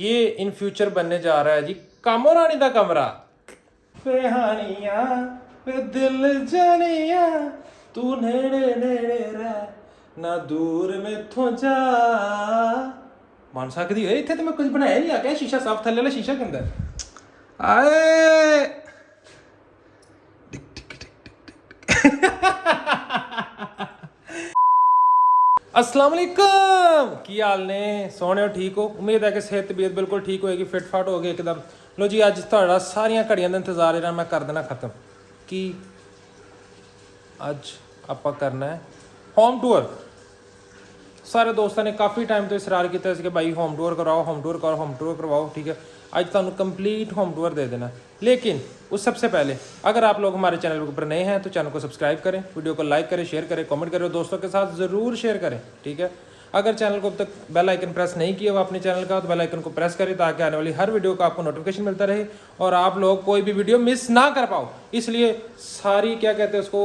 ये in future बनने जा रहा है जी कामो रानी का कमरा। बेहानिया वे दिल जानिया तू नेड़े नेड़े रह ना दूर मेथों जा। बन सकती है इतने तो मैं कुछ बनाया नहीं आ क्या शीशा साफ थले वाला शीशा के अंदर आए। अस्सलाम वालेकुम की हाल ने सोने ठीक हो। उम्मीद है कि सेहत तबीयत बिल्कुल ठीक होएगी फिट फाट हो गए एकदम। लो जी अज थोड़ा सारिया घड़ियां का इंतजार है मैं कर देना खत्म कि अज आप करना है होम टूर। सारे दोस्तों ने काफ़ी टाइम तो इसरार किया कि भाई होम टूर करवाओ होम टूर करो होम टूर करवाओ। ठीक है अज तुहानू कंप्लीट होम टूर दे देना। लेकिन उस सबसे पहले अगर आप लोग हमारे चैनल के ऊपर नए हैं तो चैनल को सब्सक्राइब करें, वीडियो को लाइक करें, शेयर करें, कमेंट करें, दोस्तों के साथ ज़रूर शेयर करें। ठीक है अगर चैनल को अब तक बेल आइकन प्रेस नहीं किया हुआ अपने चैनल का तो बेल आइकन को प्रेस करें ताकि आने वाली हर वीडियो का आपको नोटिफिकेशन मिलता रहे और आप लोग कोई भी वीडियो मिस ना कर पाओ। इसलिए सारी क्या कहते हैं उसको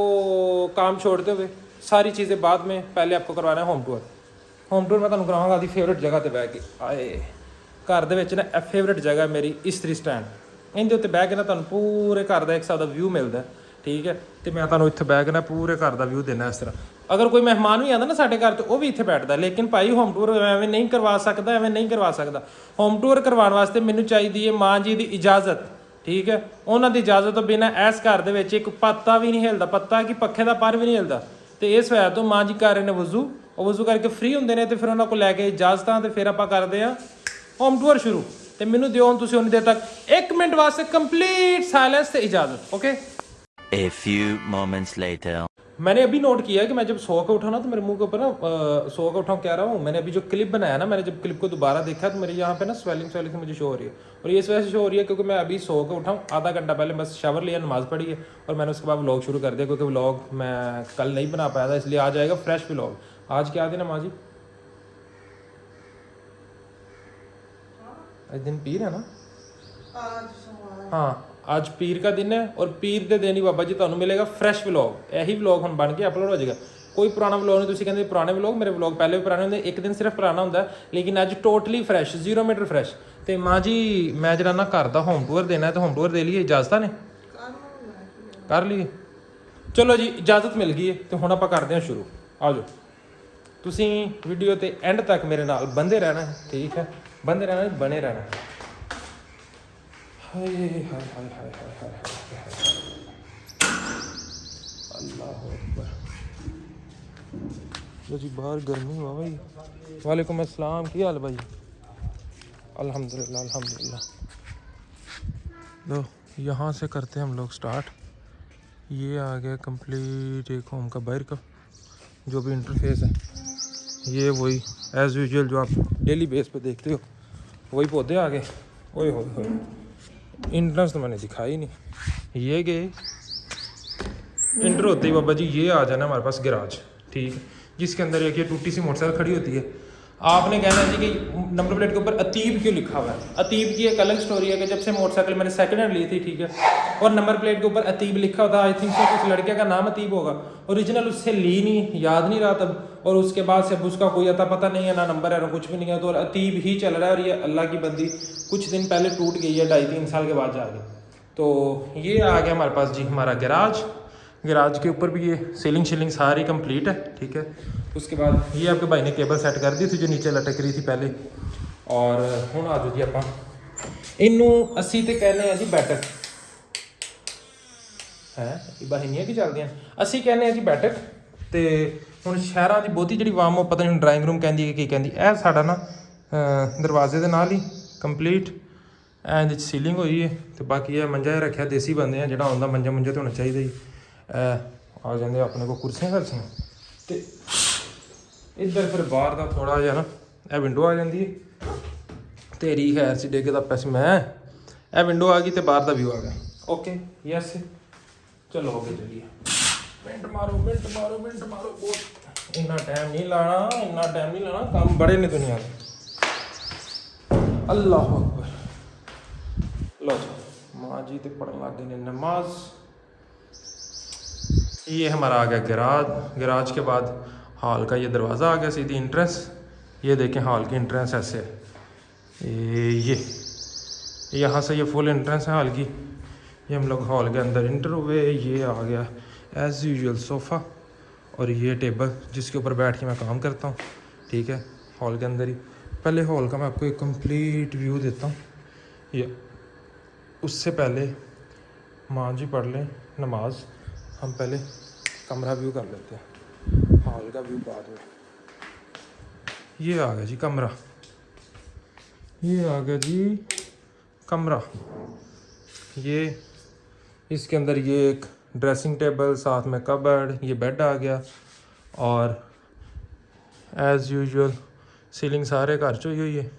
काम छोड़ते हुए सारी चीज़ें बाद में पहले आपको करवाना है होम टूर। होम टूर मैं तुहानू करावांगा आदि फेवरेट जगह पर बह के। आए घर दे विच ना फेवरेट जगह मेरी इस्त्री स्टैंड इनके उत्ते बह के ना तुहानू पूरे घर का एक हिसाब का व्यू मिलता है। ठीक है तो मैं तुहानू इत्थे बह के ना पूरे घर का व्यू देना इस तरह। अगर कोई मेहमान भी आता ना साढ़े घर तो वह भी इत्थे बैठता लेकिन भाई होम टूर एवं नहीं करवा सकता एवं नहीं करवा सकता। होम टूर करवाने वास्ते मैनू चाहिए है माँ जी की इजाजत। ठीक है उन्हों की इजाजत तो बिना इस घर दे विच एक पत्ता भी नहीं हिलता, पत्ता कि पखे का पर भी नहीं हिलता। तो इस वजह तो माँ जी कर रहे हैं वजू और वजू करके फ्री होंगे ने तो फिर उन्होंने को लैके इजाजत तो फिर आप करते हैं होम टूर शुरू। तो मैनू दिओ हुण तुसीं उन्नी देर तक 1 मिनट वास्ते कंप्लीट साइलेंस से इजाजत। Okay A few moments later. मैंने अभी नोट किया है कि मैं जब सो के उठा ना तो मेरे मुंह के ऊपर ना सो के उठा कह रहा हूँ। मैंने अभी जो क्लिप बनाया ना मैंने जब क्लिप को दोबारा देखा तो मेरे यहाँ पे ना स्वेलिंग स्वेलिंग मुझे शो हो रही है और ये इस वजह से शो हो रही है क्योंकि मैं अभी सो के उठाऊँ आधा घंटा पहले बस शावर लिया नमाज़ पढ़ी है और मैंने उसके बाद व्लॉग शुरू कर दिया क्योंकि व्लॉग मैं कल नहीं बना पाया था इसलिए आ जाएगा फ्रेश व्लॉग। आज क्या दिन है माँ जी? आज दिन पीर है ना? हाँ आज पीर का दिन है और पीर के दिन ही बाबा जी तुहानू मिलेगा फ्रैश व्लॉग। यही व्लॉग हम बन के अपलोड हो जाएगा। कोई पुराना व्लॉग नहीं। तुसीं कहंदे पुराने व्लॉग मेरे व्लॉग पहले भी पुराने होंगे एक दिन सिर्फ पुराना होंगे लेकिन अज टोटली फ्रैश 0 मीटर फ्रैश। तो माँ जी मैं जरा ना घर का होम टूर देना है तो होम टूर दे लिए इजाजत ने कर लिए। चलो जी इजाजत मिल गई है तो हुण आपां करदे हां शुरू। आ जाओ तुसीं वीडियो ते एंड तक मेरे नाल बंधे रहना है। ठीक है बंधे रहना है बने रहना है। हाय हाय हाय हाय हाय हाय अल्लाह अकबर। लो जी बाहर गर्मी हुआ भाई। वालेकुम अस्सलाम की हाल भाई? अल्हम्दुलिल्लाह अल्हम्दुलिल्लाह। लो यहाँ से करते हैं हम लोग स्टार्ट। ये आ गया कंप्लीट एक होम का बाहर का जो भी इंटरफेस है ये वही एज़ यूजुअल जो आप डेली बेस पे देखते हो वही पौधे आ गए। ओए हो इंट्रेंस तो मैंने दिखाई ही नहीं। ये गए इंटर होते ही बाबा जी ये आ जाना हमारे पास गैराज। ठीक है जिसके अंदर एक ये टूटी सी मोटरसाइकिल खड़ी होती है। आपने कहना है जी कि नंबर प्लेट के ऊपर अतीब क्यों लिखा हुआ है। अतीब की एक अलग स्टोरी है कि जब से मोटरसाइकिल मैंने सेकंड हैंड ली थी ठीक है और नंबर प्लेट के ऊपर अतीब लिखा होता आई थिंक सो उस लड़के का नाम अतीब होगा। ओरिजिनल उससे ली नहीं याद नहीं रहा तब और उसके बाद से अब उसका कोई अता पता नहीं है ना नंबर है ना कुछ भी नहीं है तो अतीब ही चल रहा है। और ये अल्लाह की बंदी कुछ दिन पहले टूट गई है 2.5-3 साल के बाद जाके। तो ये आ गया हमारे पास जी हमारा गैराज। गैराज के ऊपर भी ये सीलिंग शीलिंग सारी कंप्लीट है। ठीक है उसके बाद ये आपके भाई ने केबल सेट कर दी थी जो नीचे लटक रही थी पहले। और हुण आ जाओ जी आप इनू असी तो कहने जी बैठक है बाहिनियाँ की चलदियाँ असी कहने जी बैठक। तो हुण शहरां दी बहुती जिहड़ी वाम पता नहीं ड्राइंग रूम कहंदी है कि कहंदी है साडा ना दरवाजे दे नाल ही कंप्लीट एंड सीलिंग हुई है। तो बाकी यह मंजा रखा देसी बंदे हैं जो आंदा मंजा मुंजा तो होना चाहिए ही। आ जाते अपने को कुर्सियाँ करसियाँ तो इधर फिर बाहर का थोड़ा जहा ना यह विंडो आ जाती है। तेरी खैर सी डेगे दा पैसे मैं यह विंडो आ गई तो बाहर का व्यू आ गया। ओके यस चलो हो गए चलिए मिनट मारो मिनट मारो मिनट मारो बहुत इन्ना टाइम नहीं लाना इन्ना टाइम नहीं लाना काम बड़े ने दुनिया के। अल्लाह अकबर। लो माँ जी तो पढ़ने लग गए नमाज। ये हमारा आ गया गैराज। गैराज के बाद हॉल का ये दरवाज़ा आ गया सीधी इंट्रेंस। ये देखें हॉल की इंट्रेंस ऐसे है। ये यहाँ से ये फुल एंट्रेंस है हॉल की। ये हम लोग हॉल के अंदर इंटर हुए। ये आ गया एज़ यूजुअल सोफ़ा और ये टेबल जिसके ऊपर बैठ के मैं काम करता हूँ, ठीक है, हॉल के अंदर ही। पहले हॉल का मैं आपको एक कंप्लीट व्यू देता हूँ। ये उससे पहले माँ जी पढ़ लें नमाज, हम पहले कमरा व्यू कर लेते हैं, हॉल का व्यू बाद में। ये आ गया जी कमरा, ये आ गया जी कमरा। ये इसके अंदर ये एक ड्रेसिंग टेबल, साथ में कबर्ड, ये बेड आ गया और एज़ यूजुअल सीलिंग सारे घर चो हुई है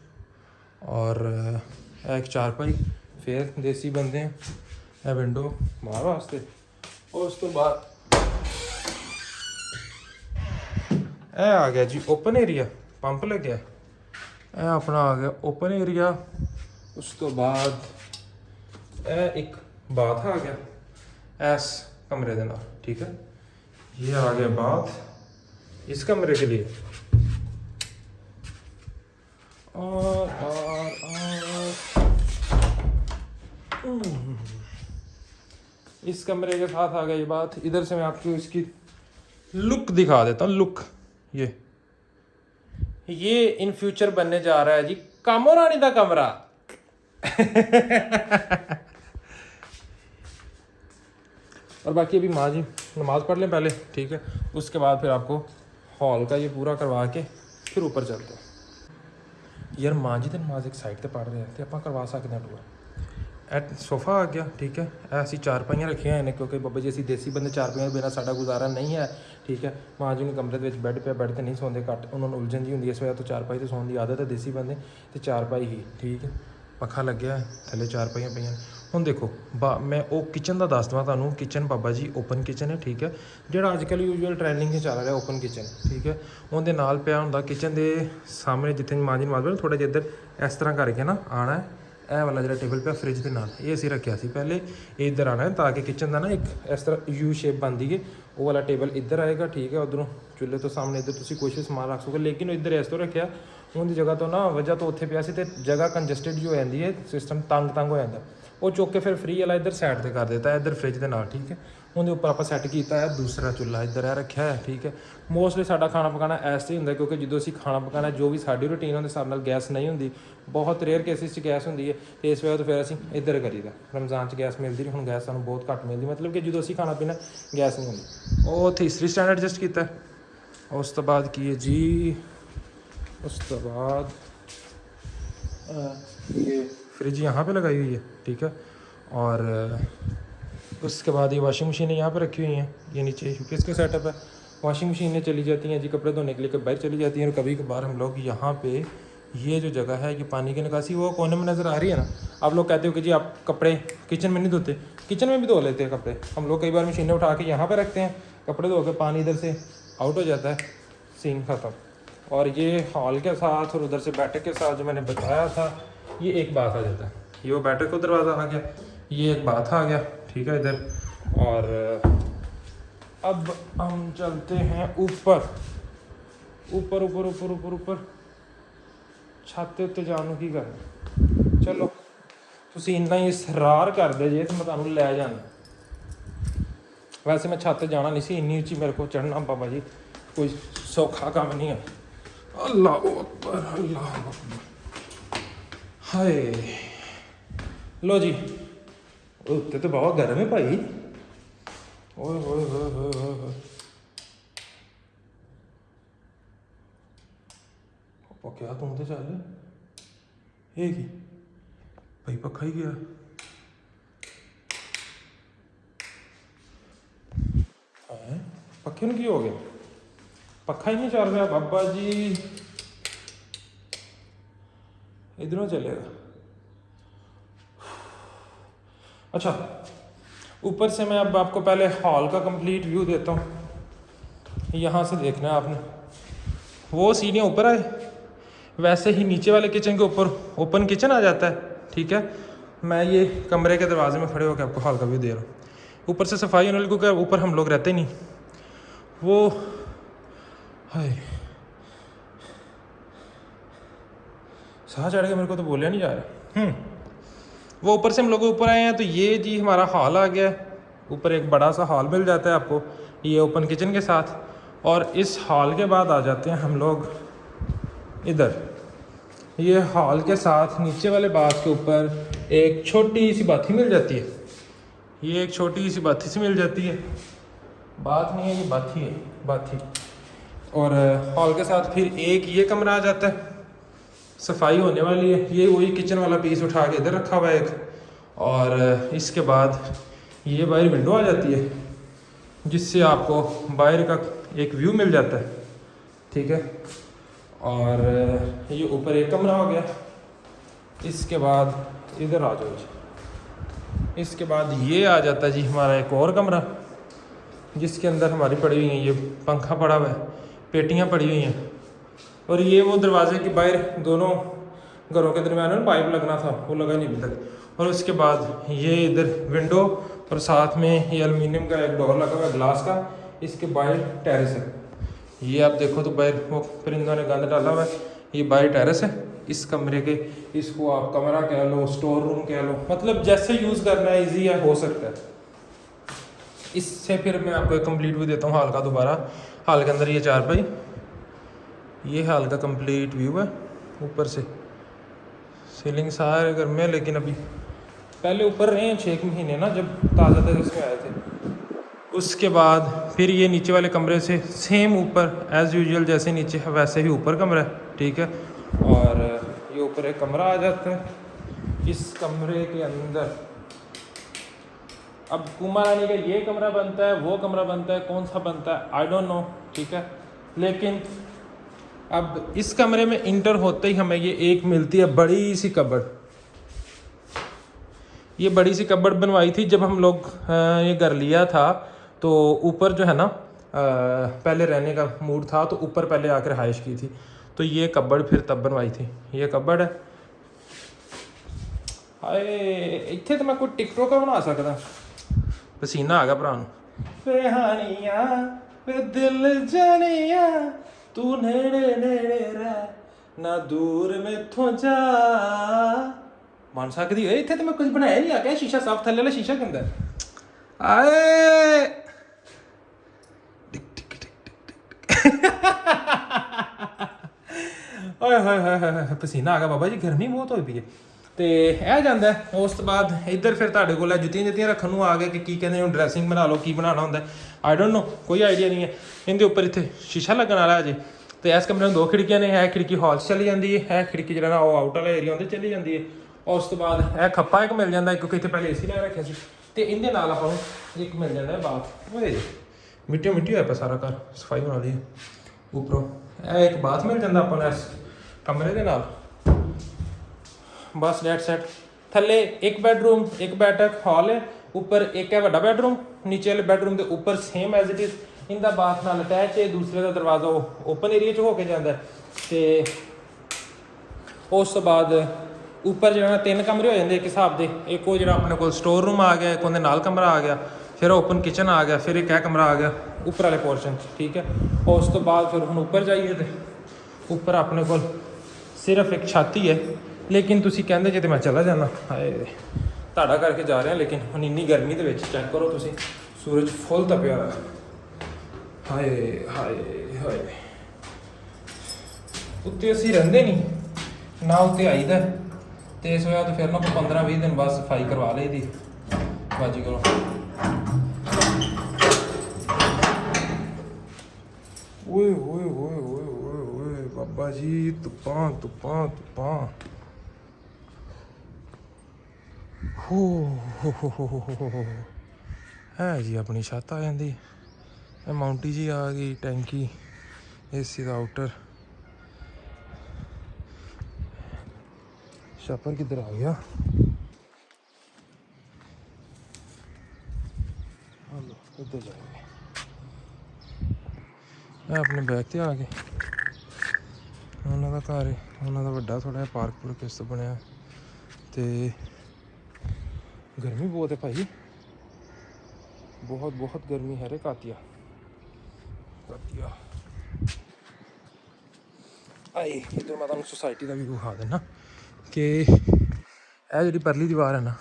और एक चारपाई, फिर देसी बंदे हैं विंडो बाहर वास्ते। और उस तो बाद ए आ गया जी ओपन एरिया, पंप लग्या ए अपना आ गया ओपन एरिया। उस तो बाद ए एक बाथ आ गया एस कमरे के नाल, ठीक है। ये आ गया बाथ इस कमरे के लिए और इस कमरे के साथ आ गई बात। इधर से मैं आपको इसकी लुक दिखा देता हूँ। लुक ये इन फ्यूचर बनने जा रहा है जी कामो रानी का कमरा। और बाकी अभी माँ जी नमाज पढ़ लें पहले, ठीक है, उसके बाद फिर आपको हॉल का ये पूरा करवा के फिर ऊपर चलते हैं। यार माँ जी तो नमाज एक साइड पर पढ़ रहे हैं तो आप करवा सकते हैं टूर। एट सोफ़ा आ गया, ठीक है, ऐसी चारपाइयाँ रखी हैं क्योंकि बाबा जी असी देसी बंदे चारपाइयां बिना साडा गुजारा नहीं है, ठीक है। माँ जी ने कमरे के बैड पे बैड तो नहीं सोंदे घट, उन्होंने उलझन जी होंगी, इस वजह तो चारपाई तो सोने की आदत है देसी बंदे, तो चारपाई ही ठीक है। पखा लग्या है थले चारपाइयां पईयां। हुण देखो मैं वो किचन का दस देवां तुहानूं। किचन बाबा जी ओपन किचन है, ठीक है, जिहड़ा अजकल यूजुअल ट्रेंडिंग से चल रहा ओपन किचन, ठीक है। उहदे नाल पिया हुंदा किचन के सामने जिथे माँ जी नमाज पढ़े थोड़ा जिहा इधर इस तरह करके ना आना है। ਇਹ वाला जो टेबल पे फ्रिज के नाल ये असीं रखिया सी पहले, इधर आना है ताकि किचन का ना एक इस तरह यू शेप बनती है। वो वाला टेबल इधर आएगा, ठीक है, उधरों चूल्हे तो सामने इधर तुसीं कुछ भी समान रख सकोगे, लेकिन इधर इस तो रखिया उनकी जगह तो ना वजह तो उत्थे पिया सी ते जगह कंजस्टिड जो हो जाती है, सिस्टम तंग हो जाता, वो चुक के फिर फ्री वाला इधर साइड पर कर देता है, इधर फ्रिज के नाल, ठीक है। उनके उपर आप सैट किया है दूसरा चूल्हा इधर है रखा है, ठीक है। मोस्टली साडा खाना पकाना ऐसे ही होंगे क्योंकि जो असीं खाना पकाना जो भी साडी रूटीन उहदे हिसाब नाल गैस नहीं होंगी, बहुत रेयर केसिस गैस होंगी है, तो इस वजह तो फिर असीं इधर करीदा। रमज़ान गैस मिलती नहीं, हुण गैस सानूं बहुत घੱਟ मिलती, मतलब कि जो असीं खाना पीना गैस नहीं होंगी। वो तीसरी स्टैंड एडजस्ट किया। उस तो बाद की है जी, उस तो बाद ये फ्रिज यहाँ पे लगाई हुई है, ठीक है। और उसके बाद ये वाशिंग मशीनें यहाँ पे रखी हुई हैं, ये नीचे यूपीएस का सेटअप है। वाशिंग मशीनें चली जाती हैं जी कपड़े धोने के लिए, बाहर चली जाती हैं। और कभी कभार हम लोग यहाँ पे ये जो जगह है, ये पानी की निकासी वो कोने में नज़र आ रही है ना। आप लोग कहते हो कि जी आप कपड़े किचन में नहीं धोते, किचन में भी धो लेते हैं कपड़े। हम लोग कई बार मशीनें उठा के यहाँ पर रखते हैं, कपड़े धो के पानी इधर से आउट हो जाता है, सीन ख़त्म। और ये हॉल के साथ और उधर से बैठक के साथ जो मैंने बताया था, ये एक बात आ जाता है। ये वो बैठक का दरवाज़ा आ गया, ये एक बात आ गया, ठीक है, इधर। और अब हम चलते हैं ऊपर ऊपर ऊपर ऊपर ऊपर ऊपर छत उत्ते जाने की करना। चलो तुसीं इन्ना ही इसरार करदे जे तो मैं तुहानूं लै जाना। वैसे मैं छत जाना नहीं सी, इन्नी उच्ची मेरे को चढ़ना बाबा जी कोई सौखा काम नहीं है। अल्लाह अकबर, अल्लाह अकबर, हाय। लो जी उत्ते तो बहुत गर्म है भाई, ओए होए होए होए होए। ओ क्या तू तो चल ये की भाई पक्का ही गया है। पक्के में की हो गया, पक्का ही नहीं चल रहा बाबा जी, इधरों चलेगा। अच्छा ऊपर से मैं अब आपको पहले हॉल का कंप्लीट व्यू देता हूँ। यहाँ से देखना है आपने, वो सीढ़ियाँ ऊपर आए, वैसे ही नीचे वाले किचन के ऊपर ओपन किचन आ जाता है, ठीक है। मैं ये कमरे के दरवाजे में खड़े होकर आपको हॉल का व्यू दे रहा हूँ। ऊपर से सफाई होने लगी क्योंकि ऊपर हम लोग रहते नहीं, वो हाय साह चढ़ गया, मेरे को तो बोलिया नहीं जा रहा। वो ऊपर से हम लोग ऊपर आए हैं तो ये जी हमारा हॉल आ गया है। ऊपर एक बड़ा सा हॉल मिल जाता है आपको, ये ओपन किचन के साथ। और इस हॉल के बाद आ जाते हैं हम लोग इधर। ये हॉल के साथ नीचे वाले बाथ के ऊपर एक छोटी सी बाथी मिल जाती है। ये एक छोटी सी बाथी सी मिल जाती है, बात नहीं है ये बाथी है, बाथी। और हॉल के साथ फिर एक ये कमरा आ जाता है, सफाई होने वाली है। ये वही किचन वाला पीस उठा के इधर रखा हुआ है एक। और इसके बाद ये बाहर विंडो आ जाती है, जिससे आपको बाहर का एक व्यू मिल जाता है, ठीक है। और ये ऊपर एक कमरा हो गया। इसके बाद इधर आ जाओ जी। इसके बाद ये आ जाता है जी हमारा एक और कमरा, जिसके अंदर हमारी पड़ी हुई हैं, ये पंखा पड़ा हुआ है, पेटियाँ पड़ी हुई हैं। और ये वो दरवाजे के बाहर दोनों घरों के दरम्यान में पाइप लगना था, वो लगा नहीं अभी तक। और उसके बाद ये इधर विंडो और साथ में ये एल्युमिनियम का एक डोर लगा हुआ है ग्लास का। इसके बाहर टेरेस है, ये आप देखो तो बाहर वो परिंदों ने गंद डाला हुआ है। ये बाहर टेरेस है इस कमरे के, इसको आप कमरा कह लो, स्टोर रूम कह लो, मतलब जैसे यूज़ करना है ईजी है, हो सकता है। इससे फिर मैं आपको एक कंप्लीट व्यू देता हूँ हाल का दोबारा। हाल के अंदर ये चारपाई, ये हाल का कंप्लीट व्यू है। ऊपर से सीलिंग सारे घर में, लेकिन अभी पहले ऊपर रहे हैं 6 महीने ना, जब ताज़ा ताज़ा इसमें आए थे। उसके बाद फिर ये नीचे वाले कमरे से सेम ऊपर एज़ यूजुअल जैसे नीचे है वैसे ही ऊपर कमरा है, ठीक है। और ये ऊपर एक कमरा आ जाता है। इस कमरे के अंदर अब कुमार रानी का ये कमरा बनता है, वो कमरा बनता है, कौन सा बनता है आई डोंट नो, ठीक है। लेकिन अब इस कमरे में इंटर होते ही हमें ये एक मिलती है बड़ी सी कबर्ड। ये बड़ी सी कबर्ड बनवाई थी जब हम लोग ये घर लिया था, तो ऊपर जो है ना पहले रहने का मूड था, तो ऊपर पहले आकर रहाइश की थी, तो ये कबर्ड फिर तब बनवाई थी। ये कबर्ड है। हाय इतने तो मैं कोई टिकटॉक का बना सकता। पसीना आ गया भरा बेहानिया वे दिल जानिया, तू नेड़े नेड़े रह ना दूर में थो जा। बन सकती है इतने तो मैं कुछ बनाया नहीं। आ क्या शीशा साफ, थल्ले वाला शीशा कहता है आए टिक टिक टिक टिक टिक। ओए होए होए पसीना आ गया बाबा जी, गर्मी बहुत होई पई है। ਤੇ ਇਹ ਜਾਂਦਾ ਉਸ ਤੋਂ ਬਾਅਦ ਇੱਧਰ ਫਿਰ ਤੁਹਾਡੇ ਕੋਲ ਜੁੱਤੀਆਂ ਰੱਖਣ ਨੂੰ ਆ ਗਿਆ ਕਿ ਕੀ ਕਹਿੰਦੇ ਨੇ ਡਰੈਸਿੰਗ ਬਣਾ ਲਓ, ਕੀ ਬਣਾਉਣਾ ਹੁੰਦਾ ਆਈ ਡੋਂਟ ਨੋ, ਕੋਈ ਆਈਡੀਆ ਨਹੀਂ ਹੈ। ਇਹਦੇ ਉੱਪਰ ਇੱਥੇ ਸ਼ੀਸ਼ਾ ਲੱਗਣ ਵਾਲਾ ਅਜੇ। ਤੇ ਇਸ ਕਮਰੇ ਨੂੰ 2 ਖਿੜਕੀਆਂ ਨੇ, ਇਹ ਖਿੜਕੀ ਹਾਲ 'ਚ ਚਲੀ ਜਾਂਦੀ ਹੈ, ਇਹ ਖਿੜਕੀ ਜਿਹੜਾ ਨਾ ਉਹ ਆਊਟ ਵਾਲਾ ਏਰੀਆ ਉਹਦੇ ਚਲੀ ਜਾਂਦੀ ਹੈ। ਉਸ ਤੋਂ ਬਾਅਦ ਇਹ ਖੱਪਾ ਇੱਕ ਮਿਲ ਜਾਂਦਾ, ਕਿਉਂਕਿ ਇੱਥੇ ਪਹਿਲੇ ਏਸੀ ਲਾ ਰੱਖਿਆ ਸੀ। ਤੇ ਇਹਦੇ ਨਾਲ ਆਪਾਂ ਨੂੰ ਇੱਕ ਮਿਲ ਜਾਂਦਾ ਬਾਥ। ਓਏ ਮਿੱਟੀ ਮਿੱਟੀ ਹੋਇਆ ਪਿਆ ਸਾਰਾ ਘਰ, ਸਫਾਈ ਬਣਾ ਲਈ ਉੱਪਰੋਂ। ਇਹ ਇੱਕ ਬਾਥ ਮਿਲ ਜਾਂਦਾ ਆਪਾਂ ਨੂੰ ਇਸ ਕਮਰੇ ਦੇ ਨਾਲ। बस डेट सेट। थले एक बेडरूम, एक बैठक हॉल है, ऊपर एक है बड़ा बेडरूम, नीचे वाले बेडरूम के ऊपर सेम एज इट इज़ इनका बाथ नाल अटैच है। दूसरे का दरवाज़ा ओपन एरिया च होके जाता है। तो उस तो बाद ऊपर जो 3 कमरे हो जाते एक हिसाब से। एक वो जो अपने को स्टोर रूम आ गया, एक उन्हें नाल कमरा आ गया, फिर ओपन किचन आ गया, फिर एक कमरा आ गया ऊपर वाले पोर्शन, ठीक है। उस तो बाद फिर हम ऊपर जाइए तो ऊपर अपने को सिर्फ एक छत ही है, लेकिन तुसी कहंदे जे ते मैं चला जाना। हाय ताड़ा करके जा रहे हैं, लेकिन हुण इन्नी गर्मी दे विच चेक करो तुसी, सूरज फुल तपिया हाय हाय हाय। उत्ते असीं रहिंदे नहीं ना, उत्ते आईदा ते इस वजह तो फिर ना 15-20 दिन बाद सफाई करवा लई दी बाजी करो। ओए ओए ओए ओए ओए ओए बाबा जी धुप्पां धुप्पां धुप्पां। है जी अपनी छत आ जाती, माउंटी जी आ गई, टैंकी एसी का आउटर। छप्पर किधर आ गया? इधर जाएगा। मैं अपने बैग से आ गए। उन्होंने घर उन्होंने वड्डा थोड़ा जिहा पार्क पूर्क किस बनया। तो गर्मी बहुत है भाई, बहुत बहुत गर्मी है रे कातिया कातिया। आए इधर मैं तुहानू सोसाइटी का भी विखा देना। ਕਿ ਇਹ ਜਿਹੜੀ ਪਰਲੀ ਦੀਵਾਰ ਹੈ ਨਾ,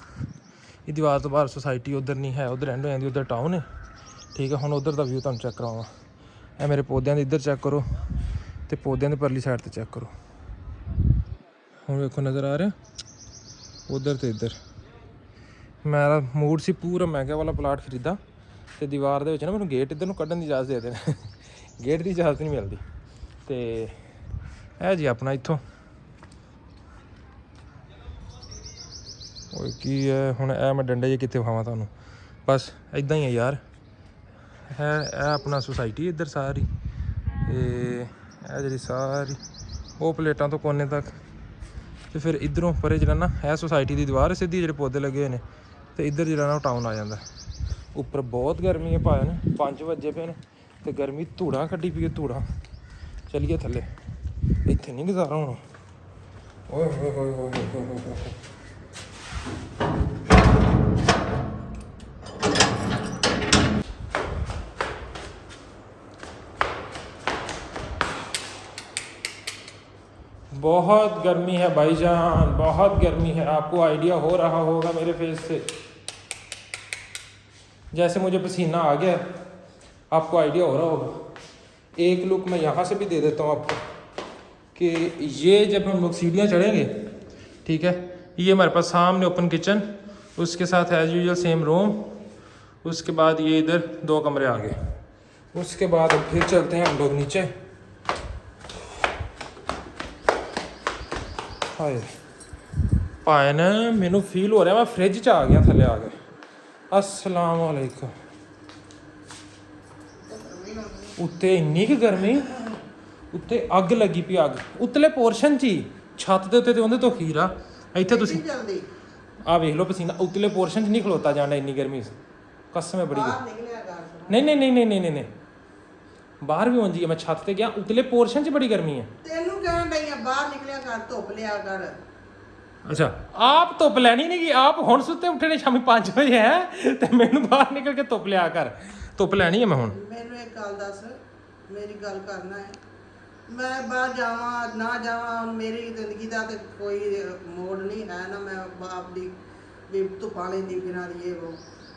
ਇਹ ਦੀਵਾਰ ਤੋਂ ਬਾਹਰ ਸੁਸਾਇਟੀ ਉਧਰ ਨਹੀਂ ਹੈ, ਉਧਰ ਐਂਡ ਹੋ ਜਾਂਦੀ, ਉਧਰ ਟਾਊਨ ਹੈ। ਠੀਕ ਹੈ, ਹੁਣ ਉਧਰ ਦਾ ਵਿਊ ਤੁਹਾਨੂੰ ਚੈੱਕ ਕਰਾਵਾਂ। ਇਹ ਮੇਰੇ ਪੌਦਿਆਂ ਦੇ ਇੱਧਰ ਚੈੱਕ ਕਰੋ ਅਤੇ ਪੌਦਿਆਂ ਦੇ ਪਰਲੀ ਸਾਈਡ 'ਤੇ ਚੈੱਕ ਕਰੋ। ਹੁਣ ਵੇਖੋ ਨਜ਼ਰ ਆ ਰਿਹਾ ਉਧਰ ਅਤੇ ਇੱਧਰ। ਮੇਰਾ ਮੂਡ ਸੀ ਪੂਰਾ ਮੈਂ ਕਿਹਾ ਵਾਲਾ ਪਲਾਟ ਖਰੀਦਾ ਅਤੇ ਦੀਵਾਰ ਦੇ ਵਿੱਚ ਨਾ ਮੈਨੂੰ ਗੇਟ ਇੱਧਰ ਨੂੰ ਕੱਢਣ ਦੀ ਇਜਾਜ਼ਤ ਦੇ ਦੇਣ ਗੇਟ ਦੀ ਇਜਾਜ਼ਤ ਨਹੀਂ ਮਿਲਦੀ। ਅਤੇ ਇਹ ਜੀ ਆਪਣਾ ਇੱਥੋਂ ਓਏ ਕੀ ਹੈ ਹੁਣ, ਇਹ ਮੈਂ ਡੰਡੇ ਜਿਹੇ ਕਿੱਥੇ ਵਿਖਾਵਾਂ ਤੁਹਾਨੂੰ, ਬਸ ਇੱਦਾਂ ਹੀ ਹੈ ਯਾਰ। ਇਹ ਆਪਣਾ ਸੁਸਾਇਟੀ ਇੱਧਰ ਸਾਰੀ, ਇਹ ਜਿਹੜੀ ਸਾਰੀ ਉਹ ਪਲੇਟਾਂ ਤੋਂ ਕੋਨੇ ਤੱਕ, ਅਤੇ ਫਿਰ ਇੱਧਰੋਂ ਪਰੇ ਜਿਹੜਾ ਨਾ ਇਹ ਸੁਸਾਇਟੀ ਦੀ ਦੀਵਾਰ ਸਿੱਧੀ, ਜਿਹੜੇ ਪੌਦੇ ਲੱਗੇ ਹੋਏ ਨੇ, ਅਤੇ ਇੱਧਰ ਜਿਹੜਾ ਨਾ ਉਹ ਟਾਊਨ ਆ ਜਾਂਦਾ। ਉੱਪਰ ਬਹੁਤ ਗਰਮੀ ਹੈ ਭਾਵੇਂ ਨਾ 5 ਵਜੇ ਪਏ ਨੇ ਅਤੇ ਗਰਮੀ ਧੂੜਾਂ ਕੱਢੀ ਪਈ ਹੈ, ਧੂੜਾਂ। ਚੱਲੀਏ ਥੱਲੇ, ਇੱਥੇ ਨਹੀਂ ਗੁਜ਼ਾਰਾ ਹੋਣਾ। ਓਏ ਹੋਏ ਹੋਏ ਹੋਏ ਹੋਏ ਹੋਏ। बहुत गर्मी है भाईजान, बहुत गर्मी है। आपको आइडिया हो रहा होगा मेरे फेस से, जैसे मुझे पसीना आ गया, आपको आइडिया हो रहा होगा। एक लुक मैं यहाँ से भी दे देता हूँ आपको कि ये जब हम लोग सीढ़ियाँ चढ़ेंगे, ठीक है, ये हमारे पास सामने ओपन किचन, उसके साथ एज यूजुअल सेम रूम, उसके बाद ये इधर 2 कमरे आगे, उसके बाद फिर चलते हैं हम लोग नीचे। ਹਾਏ ਭਾਏ ਨਾ ਮੈਨੂੰ ਫੀਲ ਹੋ ਰਿਹਾ ਮੈਂ ਫ੍ਰਿਜ 'ਚ ਆ ਗਿਆ ਥੱਲੇ ਆ ਕੇ। ਅਸਲਾਮ ਵਾਲੇਕੁਮ। ਉੱਤੇ ਇੰਨੀ ਕੁ ਗਰਮੀ, ਉੱਤੇ ਅੱਗ ਲੱਗੀ ਪਈ, ਅੱਗ ਉੱਤਲੇ ਪੋਰਸ਼ਨ 'ਚ ਹੀ, ਛੱਤ ਦੇ ਉੱਤੇ ਤੇ ਉਹਦੇ ਤੋਂ ਖੀਰਾ। ਇੱਥੇ ਤੁਸੀਂ ਆਹ ਵੇਖ ਲਓ ਪਸੀਨਾ, ਉੱਤਲੇ ਪੋਰਸ਼ਨ 'ਚ ਨਹੀਂ ਖਲੋਤਾ ਜਾਂਦਾ ਇੰਨੀ ਗਰਮੀ। ਕਸਮ ਹੈ ਬੜੀ ਨਹੀਂ ਨਹੀਂ ਨਹੀਂ ਨਹੀਂ ਨਹੀਂ ਨਹੀਂ ਬਾਹਰ ਵੀ ਹੁੰਦੀ ਹੈ। ਮੈਂ ਛੱਤ ਤੇ ਗਿਆ, ਉੱਤਲੇ ਪੋਰਸ਼ਨ 'ਚ ਬੜੀ ਗਰਮੀ ਹੈ। ਤੈਨੂੰ ਕਹਿਣ ਡਈ ਆ ਬਾਹਰ ਨਿਕਲਿਆ ਕਰ, ਧੁੱਪ ਲਿਆ ਕਰ। ਅੱਛਾ ਆਪ ਧੁੱਪ ਲੈਣੀ ਨਹੀਂ ਗੀ, ਆਪ ਹੁਣ ਸੁੱਤੇ ਉੱਠੇ ਨੇ ਸ਼ਾਮੀ 5 ਵਜੇ ਹੈ ਤੇ ਮੈਨੂੰ ਬਾਹਰ ਨਿਕਲ ਕੇ ਧੁੱਪ ਲਿਆ ਕਰ। ਧੁੱਪ ਲੈਣੀ ਹੈ ਮੈਂ ਹੁਣ। ਮੈਨੂੰ ਇੱਕ ਗੱਲ ਦੱਸ, ਮੇਰੀ ਗੱਲ ਕਰਨਾ ਹੈ। ਮੈਂ ਬਾਹਰ ਜਾਵਾਂ ਨਾ ਜਾਵਾਂ, ਮੇਰੀ ਜ਼ਿੰਦਗੀ ਦਾ ਤੇ ਕੋਈ ਮੋੜ ਨਹੀਂ ਹੈ ਨਾ। ਮੈਂ ਬਾਪ ਦੀ ਵੀ ਧੁੱਪਾਂ ਲੈਂਦੀ ਫਿਰਾਂ ਦੀ ਇਹ ਉਹ।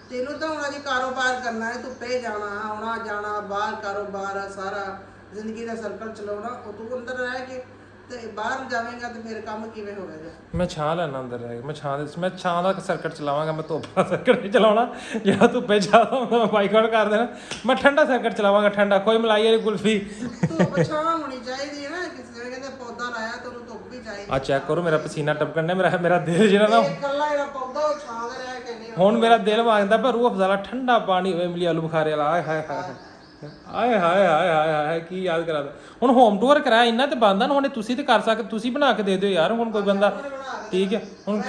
ਤੈਨੂੰ ਤਾਂ ਹੁਣ ਅਜੇ ਕਾਰੋਬਾਰ ਕਰਨਾ ਹੈ, ਧੁੱਪੇ ਜਾਣਾ ਆਉਣਾ ਜਾਣਾ, ਬਾਹਰ ਕਾਰੋਬਾਰ ਸਾਰਾ ਜ਼ਿੰਦਗੀ ਦਾ ਸਰਕਲ ਚਲਾਉਣਾ। ਉਹ ਤੂੰ ਅੰਦਰ ਰਹਿ ਕੇ ਤੇ ਬਾਹਰ ਜਾਵੇਂਗਾ ਤੇ ਫਿਰ ਕੰਮ ਕਿਵੇਂ ਹੋਵੇਗਾ? ਮੈਂ ਛਾਂ ਲੈਣਾ ਅੰਦਰ ਰਹਿ ਕੇ, ਮੈਂ ਛਾਂ ਦਾ ਸਰਕਟ ਚਲਾਵਾਂਗਾ। ਮੈਂ ਧੁੱਪ ਦਾ ਸਰਕਟ ਨਹੀਂ ਚਲਾਉਣਾ, ਜਿਹੜਾ ਧੁੱਪੇ ਜ਼ਿਆਦਾ ਹੁੰਦਾ ਮੈਂ ਬਾਈਕਾਟ ਕਰ ਦੇਣਾ। ਮੈਂ ਠੰਡਾ ਸਰਕਟ ਚਲਾਵਾਂਗਾ, ਠੰਡਾ, ਕੋਈ ਮਲਾਈ ਵਾਲੀ ਕੁਲਫੀ। ਧੁੱਪ ਛਾਂ ਹੋਣੀ ਚਾਹੀਦੀ ਹੈ ਨਾ, ਕਿਸੇ ਨੇ ਕਹਿੰਦੇ ਪੌਦਾ ਲਾਇਆ ਤੇ ਉਹਨੂੰ ਧੁੱਪ ਵੀ ਚਾਹੀਦੀ। ਆ ਚੈੱਕ ਕਰੋ ਮੇਰਾ ਪਸੀਨਾ ਟਪਕਣ ਨੇ, ਮੇਰਾ ਦਿਲ ਜਿਹੜਾ ਨਾ ਇਕੱਲਾ ਜਿਹੜਾ ਪੌਦਾ ਉਹ ਛਾਂ ਦੇ ਰਹਿ ਕੇ ਨਹੀਂ। ਹੁਣ ਮੇਰਾ ਦਿਲ ਮੰਗਦਾ ਪਰ ਰੂਹ ਅਫਜ਼ਾਲਾ ਠੰਡਾ ਪਾਣੀ ਹੋਵੇ, ਇਮਲੀ ਆਲੂ ਬੁਖਾਰੇ ਵਾਲਾ। ਆਏ ਹਾਏ ਹਾਏ ਆਏ ਹਾਏ ਹਾਏ ਹਾਏ ਹਾਏ ਕੀ ਯਾਦ ਕਰਾ ਦ। ਹੁਣ ਹੋਮ ਟੂਰ ਕਰਾਇਆ ਇੰਨਾ ਤੇ ਬੰਦਾ ਨਾ, ਹੁਣ ਤੁਸੀਂ ਤੇ ਕਰ ਸਕਦੇ, ਤੁਸੀਂ ਬਣਾ ਕੇ ਦੇ ਦਿਓ ਯਾਰ। ਹੁਣ ਕੋਈ ਬੰਦਾ ਠੀਕ ਹੈ, ਹੁਣ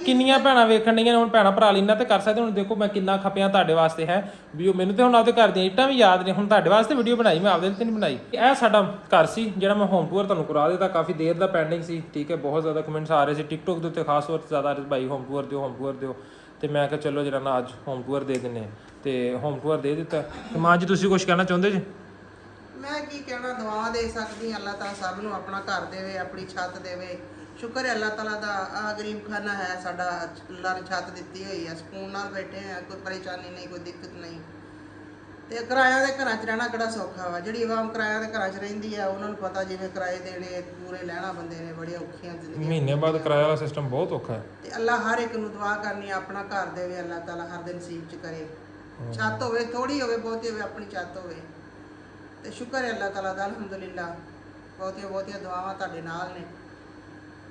ਕਿੰਨੀਆਂ ਭੈਣਾਂ ਵੇਖਣ ਡਈਆਂ ਨੇ, ਹੁਣ ਭੈਣਾਂ ਭਰਾ ਇੰਨਾ ਤੇ ਕਰ ਸਕਦੇ। ਹੁਣ ਦੇਖੋ ਮੈਂ ਕਿੰਨਾ ਖਪਿਆ ਤੁਹਾਡੇ ਵਾਸਤੇ ਹੈ ਵੀ, ਉਹ ਮੈਨੂੰ ਤੇ ਹੁਣ ਆਪਦੇ ਘਰ ਦੀਆਂ ਇੱਟਾਂ ਵੀ ਯਾਦ ਨੇ। ਹੁਣ ਤੁਹਾਡੇ ਵਾਸਤੇ ਵੀਡੀਓ ਬਣਾਈ, ਮੈਂ ਆਪਦੇ ਤੇ ਨਹੀਂ ਬਣਾਈ। ਇਹ ਸਾਡਾ ਘਰ ਸੀ ਜਿਹੜਾ ਮੈਂ ਹੋਮ ਟੂਰ ਤੁਹਾਨੂੰ ਕਰਾ ਦਿੱਤਾ, ਕਾਫੀ ਦੇਰ ਦਾ ਪੈਂਡਿੰਗ ਸੀ। ਠੀਕ ਹੈ, ਬਹੁਤ ਜ਼ਿਆਦਾ ਕਮੈਂਟਸ ਆ ਰਹੇ ਸੀ ਟਿਕਟੋਕ ਦੇ ਉੱਤੇ, ਖਾਸ ਤੌਰ ਤੇ ਜ਼ਿਆਦਾ ਭਾਈ ਹੋਮ ਟੂਰ ਦਿਓ, ਹੋਮ ਟੂਰ ਦਿਓ। ਤੇ ਮੈਂ ਕਿਹਾ ਚਲੋ ਜਿਹੜਾ ਨਾ ਅੱਜ ਹੋਮ ਟੂਰ ਦੇ ਦਿੰਦੇ, ਤੇ ਹੋਮ ਟੂਰ ਦੇ ਦਿੱਤਾ। ਤੇ ਮਾਂ ਜੀ ਤੁਸੀਂ ਕੁਝ ਕਹਿਣਾ ਚਾਹੁੰਦੇ ਜੀ? ਮੈਂ ਕੀ ਕਹਿਣਾ, ਦੁਆਵਾਂ ਦੇ ਸਕਦੀ ਹਾਂ। ਅੱਲਾਹ ਤਾਲਾ ਸਭ ਨੂੰ ਆਪਣਾ ਘਰ ਦੇਵੇ, ਆਪਣੀ ਛੱਤ ਦੇਵੇ। ਸ਼ੁਕਰ ਹੈ ਅੱਲਾਹ ਤਾਲਾ ਦਾ, ਆ ਗਰੀਬ ਖਾਨਾ ਹੈ ਸਾਡਾ, ਅੱਲਾਹ ਨੇ ਛੱਤ ਦਿੱਤੀ ਹੋਈ ਹੈ, ਸਕੂਨ ਨਾਲ ਬੈਠੇ ਆ, ਕੋਈ ਪਰੇਸ਼ਾਨੀ ਨਹੀਂ, ਕੋਈ ਦਿੱਕਤ ਨਹੀਂ। ਤੇ ਕਿਰਾਇਆਂ ਦੇ ਘਰਾਂ 'ਚ ਰਹਿਣਾ ਕਿਹੜਾ ਸੌਖਾ ਵਾ। ਜਿਹੜੀ ਆਵਾਮ ਕਿਰਾਇਆਂ ਦੇ ਘਰਾਂ 'ਚ ਰਹਿੰਦੀ ਆ, ਉਹਨਾਂ ਨੂੰ ਪਤਾ ਜਿਵੇਂ ਕਿਰਾਏ ਦੇਣੇ ਪੂਰੇ ਲੈਣਾ ਬੰਦੇ ਨੇ, ਬੜੀਆਂ ਔਖੀਆਂ ਜ਼ਿੰਦਗੀਆਂ। ਮਹੀਨੇ ਬਾਅਦ ਕਿਰਾਏ ਵਾਲਾ ਸਿਸਟਮ ਬਹੁਤ ਔਖਾ ਹੈ। ਤੇ ਅੱਲਾਹ ਹਰ ਇੱਕ ਨੂੰ ਦੁਆ ਕਰਨੀ, ਆਪਣਾ ਘਰ ਦੇਵੇ ਅੱਲਾਹ ਤਾਲਾ, ਹਰ ਦਿਨ ਨਸੀਬ 'ਚ ਕਰੇ। ਛੱਤ ਹੋਵੇ, ਥੋੜੀ ਹੋਵੇ ਬਹੁਤੀ ਹੋਵੇ, ਆਪਣੀ ਛੱਤ ਹੋਵੇ। ਤੇ ਸ਼ੁਕਰ ਹੈ ਅੱਲਾਹ ਤਾਲਾ ਦਾ, ਅਲਹਮਦੁਲਿਲਾ। ਬਹੁਤੀਆਂ ਦੁਆਵਾਂ ਤੁਹਾਡੇ ਨਾਲ ਨੇ।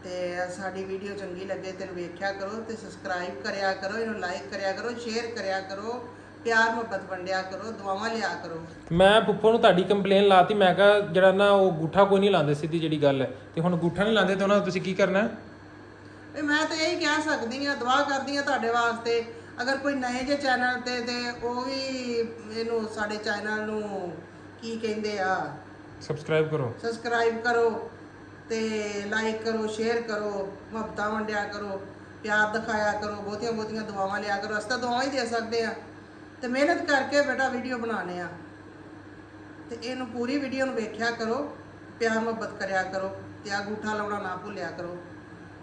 ਤੇ ਸਾਡੀ ਵੀਡੀਓ ਚੰਗੀ ਲੱਗੇ ਤੇ ਵੇਖਿਆ ਕਰੋ, ਤੇ ਸਬਸਕ੍ਰਾਈਬ ਕਰਿਆ ਕਰੋ, ਇਹਨੂੰ ਲਾਈਕ ਕਰਿਆ ਕਰੋ, ਸ਼ੇਅਰ ਕਰਿਆ ਕਰੋ, ਪਿਆਰ ਮੁਹੱਬਤ ਵੰਡਿਆ ਕਰੋ, ਦੁਆਵਾਂ ਲਿਆ ਕਰੋ। ਮੈਂ ਪੁੱਪੋ ਨੂੰ ਤੁਹਾਡੀ ਕੰਪਲੇਨ ਲਾਤੀ, ਮੈਂ ਕਿਹਾ ਜਿਹੜਾ ਨਾ ਉਹ ਗੂਠਾ ਕੋਈ ਨਹੀਂ ਲਾਉਂਦੇ, ਸਿੱਧੀ ਜਿਹੜੀ ਗੱਲ ਹੈ। ਤੇ ਹੁਣ ਗੂਠਾ ਨਹੀਂ ਲਾਉਂਦੇ ਤੇ ਉਹਨਾਂ ਤੁਸੀਂ ਕੀ ਕਰਨਾ? ਮੈਂ ਤਾਂ ਇਹੀ ਕਹਿ ਸਕਦੀ ਹਾਂ, ਦੁਆ ਕਰਦੀ ਹਾਂ ਤੁਹਾਡੇ ਵਾਸਤੇ। ਅਗਰ ਕੋਈ ਨਵੇਂ ਜੇ ਚੈਨਲ ਤੇ ਉਹ ਵੀ ਇਹਨੂੰ ਸਾਡੇ ਚੈਨਲ ਨੂੰ ਕੀ ਕਹਿੰਦੇ ਆ, ਸਬਸਕ੍ਰਾਈਬ ਕਰੋ ਤੇ ਲਾਈਕ ਕਰੋ, ਸ਼ੇਅਰ ਕਰੋ, ਮੁਹੱਬਤਾਂ ਵੰਡਿਆ ਕਰੋ, ਪਿਆਰ ਦਿਖਾਇਆ ਕਰੋ, ਬਹੁਤੀਆਂ ਦੁਆਵਾਂ ਲਿਆ ਕਰੋ। ਅਸੀਂ ਤਾਂ ਦੁਆਵਾਂ ਹੀ ਦੇ ਸਕਦੇ ਆ, ਤੇ ਮਿਹਨਤ ਕਰਕੇ ਬੇਟਾ ਵੀਡੀਓ ਬਣਾਉਣੇ ਆ। ਤੇ ਇਹਨੂੰ ਪੂਰੀ ਵੀਡੀਓ ਨੂੰ ਵੇਖਿਆ ਕਰੋ, ਪਿਆਰ ਮੁਹੱਬਤ ਕਰਿਆ ਕਰੋ, ਤੇ ਆ ਅੰਗੂਠਾ ਲਾਉਣਾ ਨਾ ਭੁੱਲਿਆ ਕਰੋ।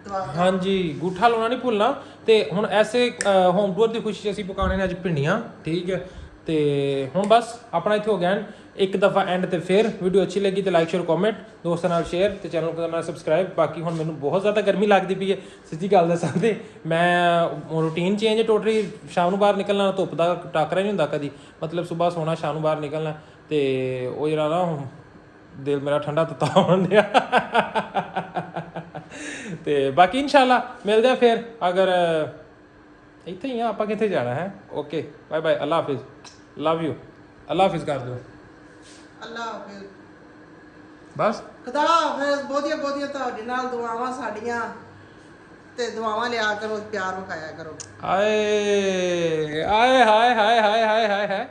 ਦਵਾ ਹਾਂਜੀ ਗੂਠਾ ਲਾਉਣਾ ਨਹੀਂ ਭੁੱਲਣਾ। ਤੇ ਹੁਣ ਐਸੇ ਹੋਮ ਟੂਰ ਦੀ ਖੁਸ਼ੀ 'ਚ ਅਸੀਂ ਪਕਾਉਣੇ ਨੇ ਅੱਜ ਭਿੰਡੀਆਂ, ਠੀਕ ਹੈ। ਤੇ ਹੁਣ ਬਸ ਆਪਣਾ ਇੱਥੇ ਹੋ ਗਿਆ ਐਂਡ। ਇੱਕ ਦਫਾ ਐਂਡ ਤੇ ਫਿਰ ਵੀਡੀਓ ਅੱਛੀ ਲੱਗੀ ਤੇ ਲਾਈਕ ਸ਼ੇਅਰ ਕਮੈਂਟ ਦੋਸਤਾਂ ਨਾਲ ਸ਼ੇਅਰ ਤੇ ਚੈਨਲ ਨੂੰ ਕਰਨਾ ਸਬਸਕ੍ਰਾਈਬ। ਬਾਕੀ ਹੁਣ ਮੈਨੂੰ ਬਹੁਤ ਜ਼ਿਆਦਾ ਗਰਮੀ ਲੱਗਦੀ ਪਈ ਹੈ ਸਿੱਧੀ ਗੱਲ ਦੱਸਾਂ ਤੇ ਮੈਂ ਰੂਟੀਨ ਚੇਂਜ ਟੋਟਲੀ। ਸ਼ਾਮ ਨੂੰ ਬਾਹਰ ਨਿਕਲਣਾ, ਧੁੱਪ ਦਾ ਟਾਕਰਾ ਨਹੀਂ ਹੁੰਦਾ ਕਦੀ, ਮਤਲਬ ਸਵੇਰ ਸੋਣਾ ਸ਼ਾਮ ਨੂੰ ਬਾਹਰ ਨਿਕਲਣਾ। ਤੇ ਉਹ ਜਿਹੜਾ ਨਾ ਦਿਲ ਮੇਰਾ ਠੰਡਾ ਤਤਾ ਹੋਣ ਡਿਆ। ਤੇ ਬਾਕੀ ਇਨਸ਼ਾਅੱਲਾ ਮਿਲਦੇ ਆ ਫਿਰ। ਅਗਰ ਇੱਥੇ ਹੀ ਆ ਆਪਾਂ, ਕਿੱਥੇ ਜਾਣਾ ਹੈ। ਓਕੇ ਬਾਏ ਬਾਏ, ਅੱਲਾ ਹਾਫਿਜ਼, ਲਵ ਯੂ, ਅੱਲਾ ਹਾਫਿਜ਼ ਕਰ ਦਿਓ ਅੱਲਾ ਹਾਫਿਜ਼। ਬਸ। ਖੁਦਾ ਹਾਫਿਜ਼। ਬਹੁਤੀਆਂ ਬਹੁਤੀਆਂ ਤੁਹਾਡੇ ਨਾਲ ਦੁਆਵਾਂ ਸਾਡੀਆਂ, ਤੇ ਦੁਆਵਾਂ ਲਿਆ ਕਰੋ, ਪਿਆਰ ਵਿਖਾਇਆ ਕਰੋ। ਆਏ ਆਏ ਹਾਏ ਹਾਏ ਹਾਏ ਹਾਏ ਹਾਏ ਹਾਏ।